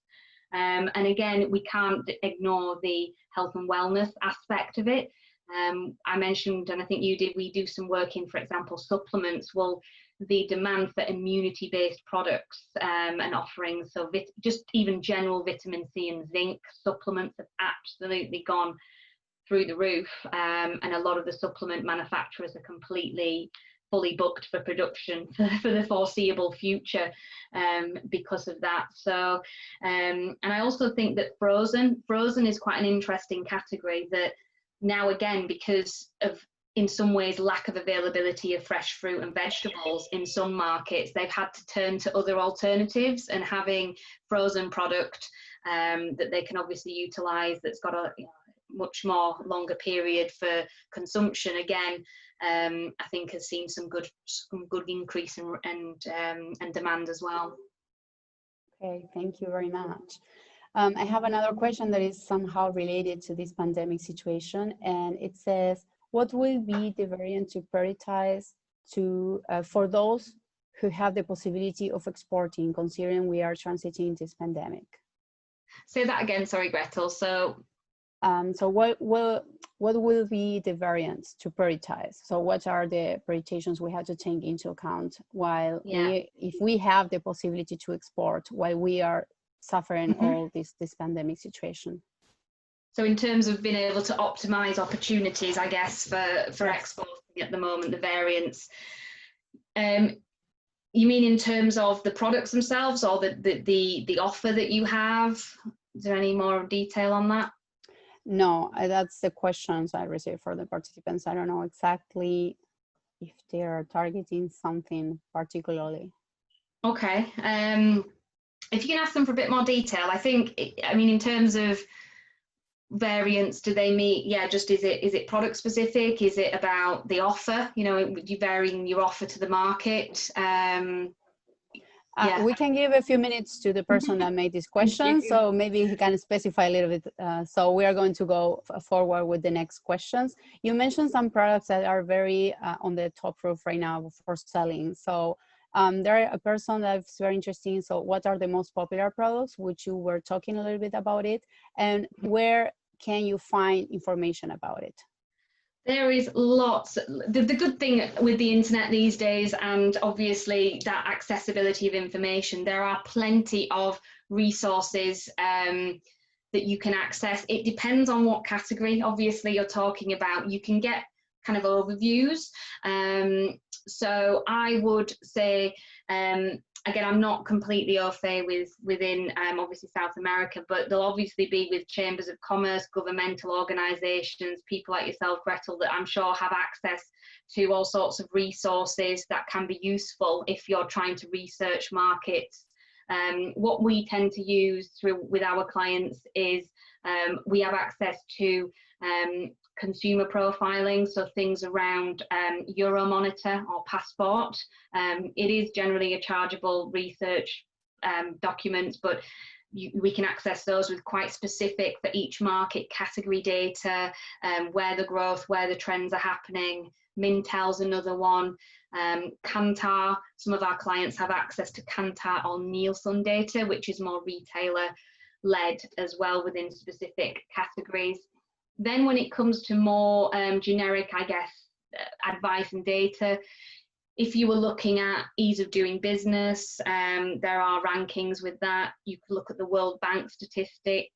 And again, we can't ignore the health and wellness aspect of it. I mentioned, and I think you did, we do some work in, for example, supplements. Well, the demand for immunity-based products and offerings, so just even general vitamin C and zinc supplements have absolutely gone through the roof, and a lot of the supplement manufacturers are fully booked for production for the foreseeable future because of that. So, and I also think that frozen is quite an interesting category that now, again, because of in some ways lack of availability of fresh fruit and vegetables in some markets, they've had to turn to other alternatives, and having frozen product that they can obviously utilize that's got a much more longer period for consumption, again, I think has seen some good increase and demand as well. Okay, thank you very much. I have another question that is somehow related to this pandemic situation, and it says, what will be the variant to prioritize for those who have the possibility of exporting, considering we are transiting this pandemic? Say that again, sorry, Gretel. So what will be the variants to prioritize? So what are the prioritizations we have to take into account while if we have the possibility to export while we are suffering all this pandemic situation? So in terms of being able to optimize opportunities, I guess, for exporting at the moment, the variants, you mean in terms of the products themselves or the offer that you have? Is there any more detail on that? No, that's the questions I received for the participants. I don't know exactly if they are targeting something particularly. Okay. If you can ask them for a bit more detail, I think, I mean, in terms of variants, do they meet, just is it product specific? Is it about the offer? You know, you varying your offer to the market? We can give a few minutes to the person that made this question, so maybe he can specify a little bit. So we are going to go forward with the next questions. You mentioned some products that are very on the top roof right now for selling. So there are a person that's very interesting. So what are the most popular products, which you were talking a little bit about it, and where can you find information about it? There is lots. The good thing with the internet these days, and obviously that accessibility of information, there are plenty of resources that you can access. It depends on what category, obviously, you're talking about. You can get kind of overviews. So I would say, again, I'm not completely au fait within obviously South America, but they'll obviously be with chambers of commerce, governmental organisations, people like yourself, Gretel, that I'm sure have access to all sorts of resources that can be useful if you're trying to research markets. What we tend to use with our clients is we have access to consumer profiling, so things around Euromonitor or Passport. It is generally a chargeable research document, but we can access those with quite specific for each market category data, where the growth, where the trends are happening. Mintel's another one. Kantar, some of our clients have access to Kantar or Nielsen data, which is more retailer led as well within specific categories. Then when it comes to more generic, I guess, advice and data, if you were looking at ease of doing business, there are rankings with that. You could look at the World Bank statistics.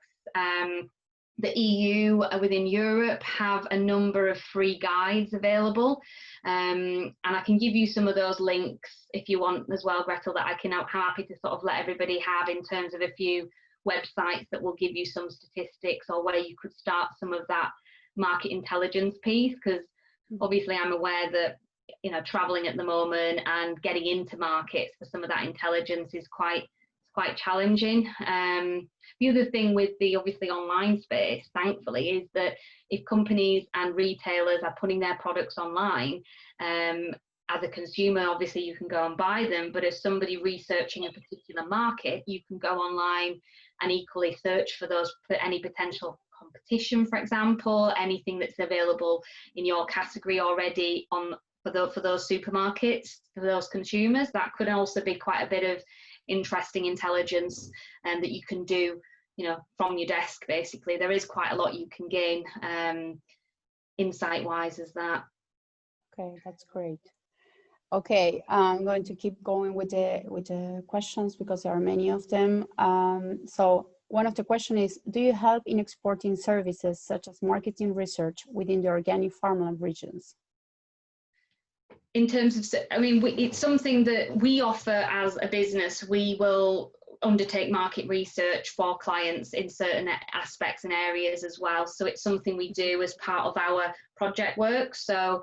The EU within Europe have a number of free guides available, and I can give you some of those links if you want as well, Gretel, that I'm happy to sort of let everybody have in terms of a few websites that will give you some statistics or where you could start some of that market intelligence piece, because obviously I'm aware that, you know, traveling at the moment and getting into markets for some of that intelligence is quite challenging. The other thing with the obviously online space, thankfully, is that if companies and retailers are putting their products online, as a consumer, obviously you can go and buy them, but as somebody researching a particular market, you can go online and equally search for any potential competition, for example, anything that's available in your category already for those supermarkets, for those consumers. That could also be quite a bit of interesting intelligence that you can do, you know, from your desk. Basically, there is quite a lot you can gain insight wise as that. Okay, that's great. Okay, I'm going to keep going with the questions because there are many of them. So one of the questions is, do you help in exporting services such as marketing research within the organic farmland regions? In terms of, I mean, it's something that we offer as a business. We will undertake market research for clients in certain aspects and areas as well. So it's something we do as part of our project work. So,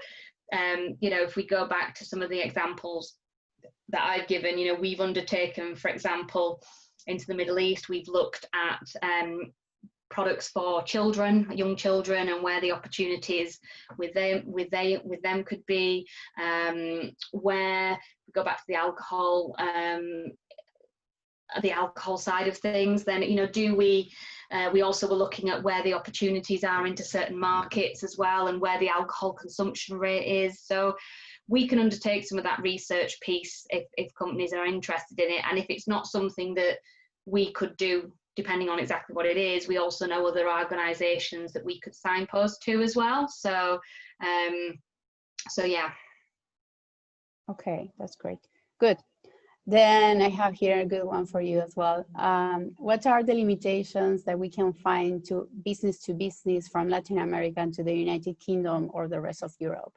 you know, if we go back to some of the examples that I've given, you know, we've undertaken, for example, into the Middle East, we've looked at products for children, young children, and where the opportunities with them could be. Where we go back to the alcohol side of things, then, you know, we also were looking at where the opportunities are into certain markets as well, and where the alcohol consumption rate is. So we can undertake some of that research piece if companies are interested in it. And if it's not something that we could do, depending on exactly what it is, we also know other organisations that we could signpost to as well. So, so yeah. Okay, that's great. Good. Then I have here a good one for you as well. What are the limitations that we can find to business from Latin America to the United Kingdom or the rest of Europe?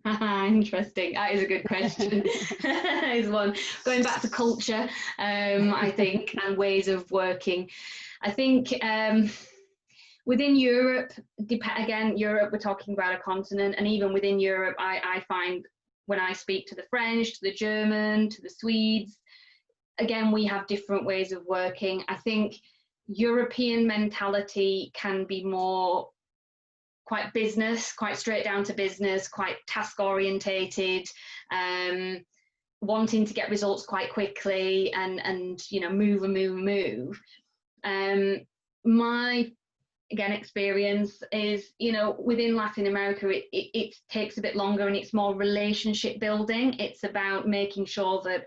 Interesting. That is a good question. Is one going back to culture, I think, and ways of working. I think within Europe, again, Europe, we're talking about a continent, and even within Europe, I find when I speak to the French, to the German, to the Swedes, again, we have different ways of working. I think European mentality can be more quite business, quite straight down to business, quite task orientated, wanting to get results quite quickly and you know, move. My again experience is, you know, within Latin America, it takes a bit longer, and it's more relationship building. It's about making sure that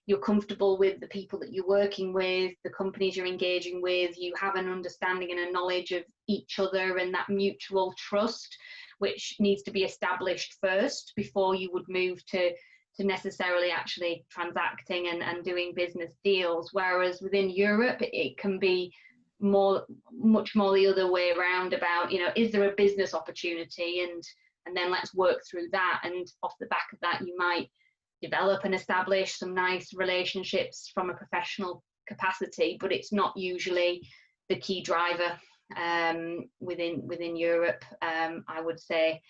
you're comfortable with the people that you're working with, the companies you're engaging with, you have an understanding and a knowledge of each other, and that mutual trust, which needs to be established first before you would move to necessarily actually transacting and doing business deals. Whereas within Europe, it can be much more the other way around, about, you know, is there a business opportunity, and then let's work through that, and off the back of that you might develop and establish some nice relationships from a professional capacity, but it's not usually the key driver within Europe, I would say.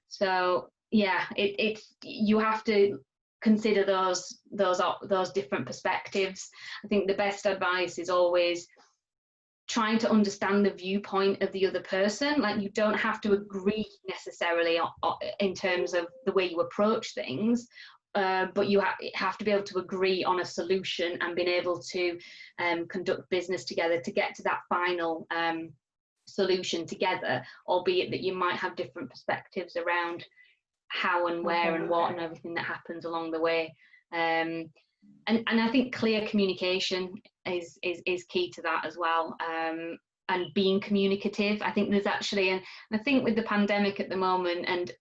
So yeah, it's you have to consider those different perspectives. I think the best advice is always trying to understand the viewpoint of the other person. Like, you don't have to agree necessarily in terms of the way you approach things, but you have to be able to agree on a solution and being able to conduct business together to get to that final solution together, albeit that you might have different perspectives around how and where and what and everything that happens along the way. And I think clear communication is key to that as well, and being communicative. I think there's actually, and I think with the pandemic at the moment, and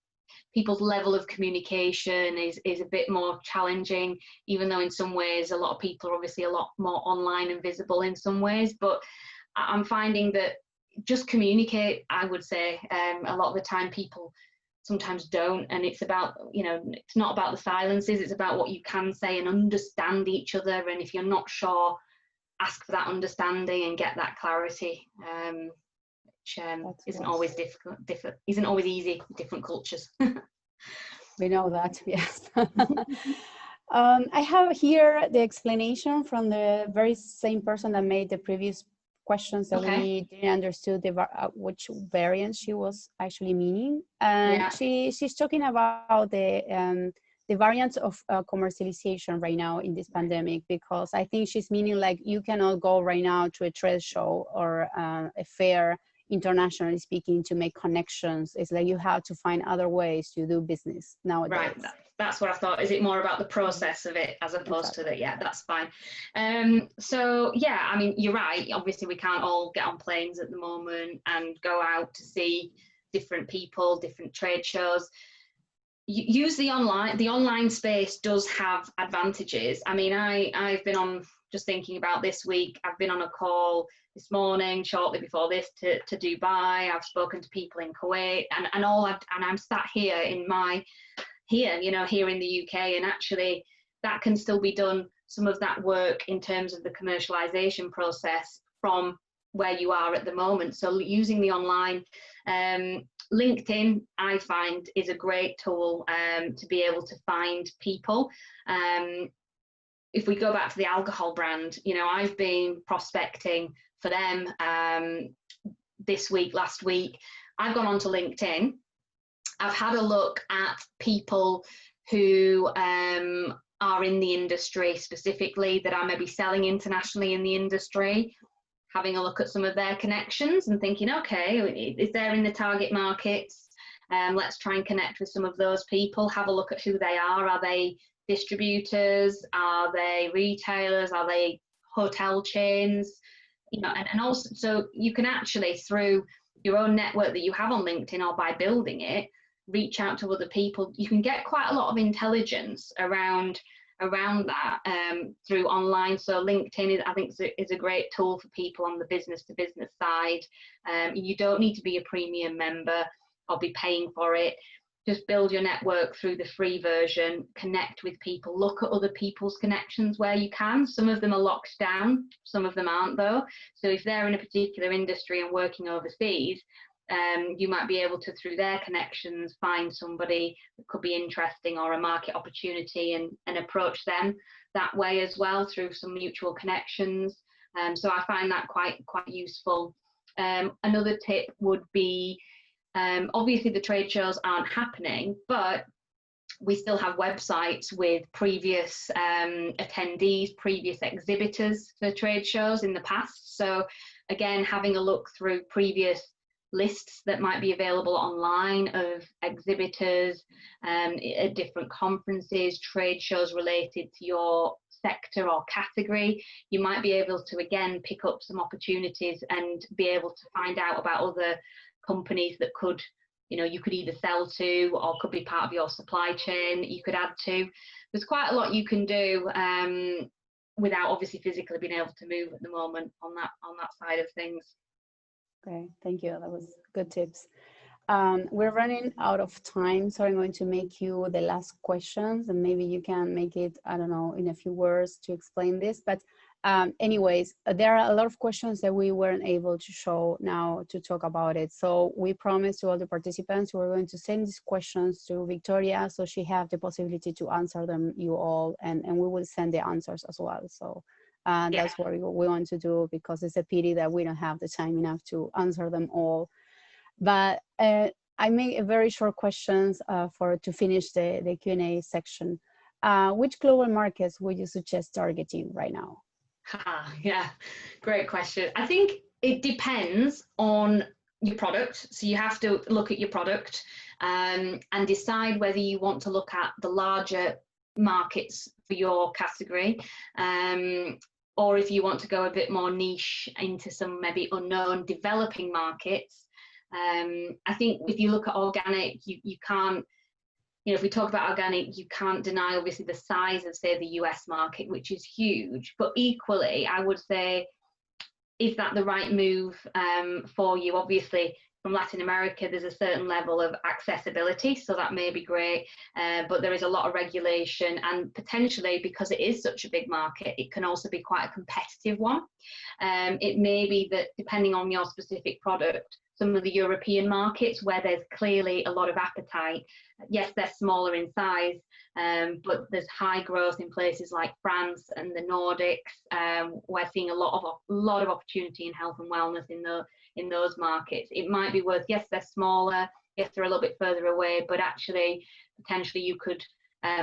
people's level of communication is a bit more challenging, even though in some ways a lot of people are obviously a lot more online and visible in some ways. But I'm finding that just communicate, I would say. A lot of the time people sometimes don't, and it's about, you know, it's not about the silences, it's about what you can say and understand each other. And if you're not sure, ask for that understanding and get that clarity, which isn't always isn't always easy with different cultures. We know that, yes. I have here the explanation from the very same person that made the previous questions that we didn't understood which variant she was actually meaning. And she's talking about the variants of commercialization right now in this pandemic, because I think she's meaning like you cannot go right now to a trade show or a fair, internationally speaking, to make connections. It's like you have to find other ways to do business nowadays. Right, that's what I thought. Is it more about the process of it as opposed to the, that's fine. So yeah, I mean, you're right. Obviously we can't all get on planes at the moment and go out to see different people, different trade shows. Use the online space does have advantages. I mean, I've been on, just thinking about this week, I've been on a call this morning shortly before this to Dubai. I've spoken to people in Kuwait and I'm sat here here in the UK, and actually that can still be done, some of that work in terms of the commercialization process from where you are at the moment. So using the online, LinkedIn, I find, is a great tool to be able to find people. If we go back to the alcohol brand, you know, I've been prospecting for them this week, last week. I've gone onto LinkedIn. I've had a look at people who are in the industry specifically, that are maybe selling internationally in the industry, having a look at some of their connections and thinking, okay, is there in the target markets? Let's try and connect with some of those people, have a look at who they are. Are they distributors? Are they retailers? Are they hotel chains? You know, and also, so you can actually, through your own network that you have on LinkedIn or by building it, reach out to other people. You can get quite a lot of intelligence around that through online. So LinkedIn, I think, is a great tool for people on the business to business side. You don't need to be a premium member or be paying for it. Just build your network through the free version, connect with people, look at other people's connections where you can. Some of them are locked down, some of them aren't though. So if they're in a particular industry and working overseas, you might be able to, through their connections, find somebody that could be interesting or a market opportunity, and approach them that way as well through some mutual connections. So I find that quite useful. Another tip would be, obviously the trade shows aren't happening, but we still have websites with previous attendees, previous exhibitors for trade shows in the past. So again, having a look through previous lists that might be available online of exhibitors at different conferences, trade shows related to your sector or category, you might be able to again pick up some opportunities and be able to find out about other companies that could, you know, you could either sell to or could be part of your supply chain that you could add to. There's quite a lot you can do without obviously physically being able to move at the moment on that side of things. Okay, thank you. That was good tips. We're running out of time, so I'm going to make you the last questions, and maybe you can make it, I don't know, in a few words to explain this. But anyways, there are a lot of questions that we weren't able to show now to talk about it. So we promised to all the participants we're going to send these questions to Victoria, so she have the possibility to answer them, you all, and we will send the answers as well. So that's what we want to do, because it's a pity that we don't have the time enough to answer them all. But I made a very short questions to finish the Q&A section. Which global markets would you suggest targeting right now? Yeah, great question. I think it depends on your product. So you have to look at your product and decide whether you want to look at the larger markets for your category, or if you want to go a bit more niche into some maybe unknown developing markets. I think if you look at organic, you can't, you know, if we talk about organic, you can't deny obviously the size of, say, the US market, which is huge. But equally, I would say is that the right move for you? Obviously, from Latin America, there's a certain level of accessibility, so that may be great, but there is a lot of regulation, and potentially, because it is such a big market, it can also be quite a competitive one. It may be that, depending on your specific product, some of the European markets where there's clearly a lot of appetite, yes, they're smaller in size, but there's high growth in places like France and the Nordics. We're seeing a lot of opportunity in health and wellness in those markets. It might be worth, yes, they're smaller, yes, they're a little bit further away, but actually, potentially you could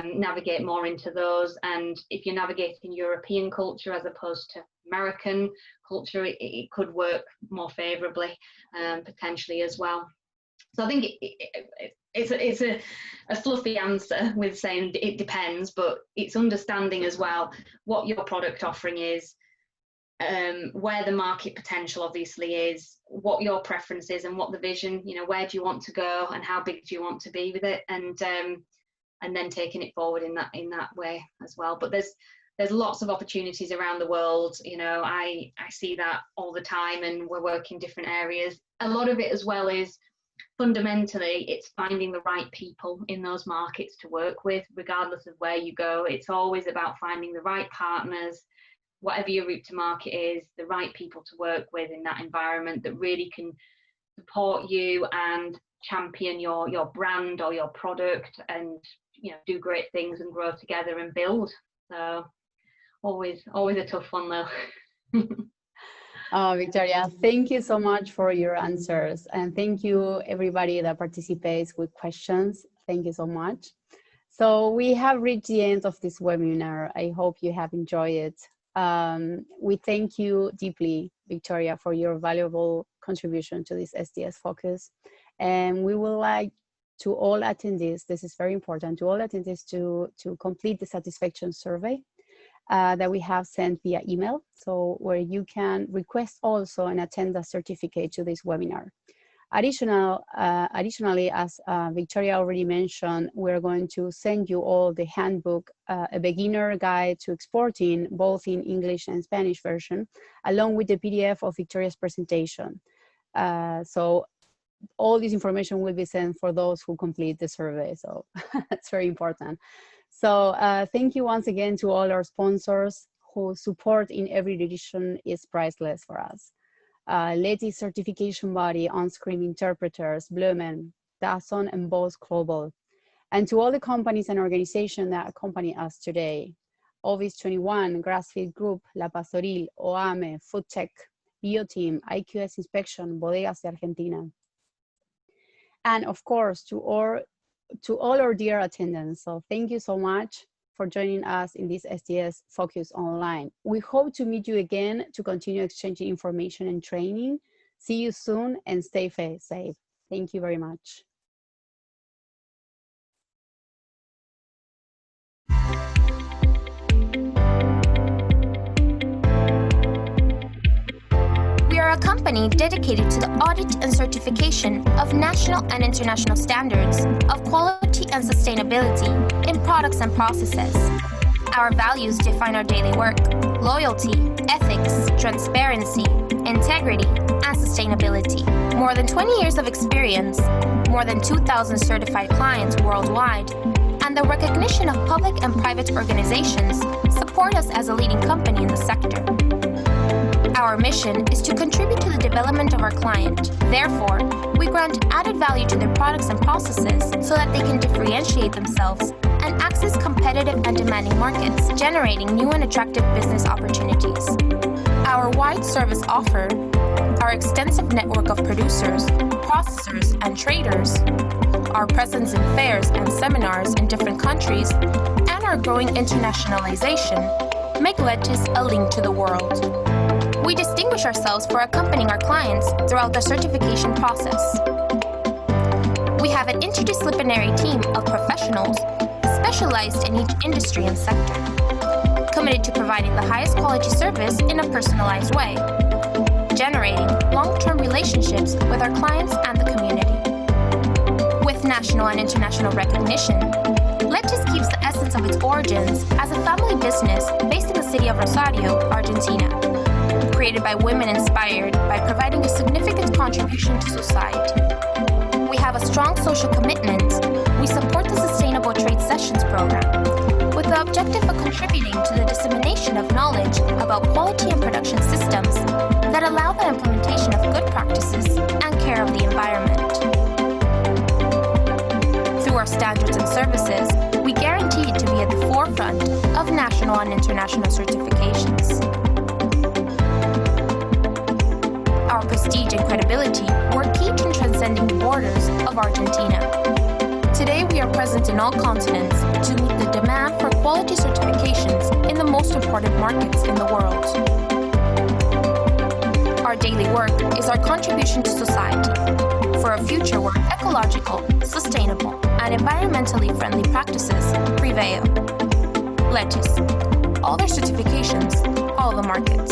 navigate more into those. And if you're navigating European culture as opposed to American culture, it could work more favorably, potentially as well. So I think it's a fluffy answer with saying it depends, but it's understanding as well what your product offering is, where the market potential obviously is, what your preference is, and what the vision, where do you want to go and how big do you want to be with it, and then taking it forward in that way as well. But there's lots of opportunities around the world. I see that all the time, and we're working different areas. A lot of it as well is fundamentally it's finding the right people in those markets to work with, regardless of where you go. It's always about finding the right partners, whatever your route to market is, the right people to work with in that environment that really can support you and champion your brand or your product, and do great things and grow together and build. So always a tough one though. Victoria, thank you so much for your answers, and thank you everybody that participates with questions. Thank you so much. So we have reached the end of this webinar. I hope you have enjoyed it. We thank you deeply, Victoria, for your valuable contribution to this STS focus, and we would like to all attendees, this is very important, to all attendees to complete the satisfaction survey that we have sent via email, so where you can request also an attendance certificate to this webinar. Additionally, as Victoria already mentioned, we're going to send you all the handbook, a beginner guide to exporting, both in English and Spanish version, along with the PDF of Victoria's presentation. So all this information will be sent for those who complete the survey, so that's very important. So thank you once again to all our sponsors whose support in every edition is priceless for us. Leti's certification body, on-screen interpreters, Blumen, Dazon, and Bose Global. And to all the companies and organizations that accompany us today: Ovis 21, Grassfeed Group, La Pastoril, OAME, Foodtech, BioTeam, IQS Inspection, Bodegas de Argentina. And of course, to all our dear attendants. So thank you so much for joining us in this STS Focus Online. We hope to meet you again to continue exchanging information and training. See you soon and stay safe. Thank you very much. We are a company dedicated to the audit and certification of national and international standards of quality and sustainability in products and processes. Our values define our daily work: loyalty, ethics, transparency, integrity, and sustainability. More than 20 years of experience, more than 2,000 certified clients worldwide, and the recognition of public and private organizations support us as a leading company in the sector. Our mission is to contribute to the development of our client. Therefore, we grant added value to their products and processes so that they can differentiate themselves and access competitive and demanding markets, generating new and attractive business opportunities. Our wide service offer, our extensive network of producers, processors, and traders, our presence in fairs and seminars in different countries, and our growing internationalization make Letis a link to the world. We distinguish ourselves for accompanying our clients throughout the certification process. We have an interdisciplinary team of professionals specialized in each industry and sector, committed to providing the highest quality service in a personalized way, generating long-term relationships with our clients and the community. With national and international recognition, Letis keeps the essence of its origins as a family business based in the city of Rosario, Argentina, created by women inspired by providing a significant contribution to society. We have a strong social commitment. We support the Sustainable Trade Sessions program with the objective of contributing to the dissemination of knowledge about quality and production systems that allow the implementation of good practices and care of the environment. Through our standards and services, we guarantee to be at the forefront of national and international certifications. Our prestige and credibility were key to transcending the borders of Argentina. Today, we are present in all continents to meet the demand for quality certifications in the most important markets in the world. Our daily work is our contribution to society for a future where ecological, sustainable, and environmentally friendly practices prevail. Let's all their certifications, all the market.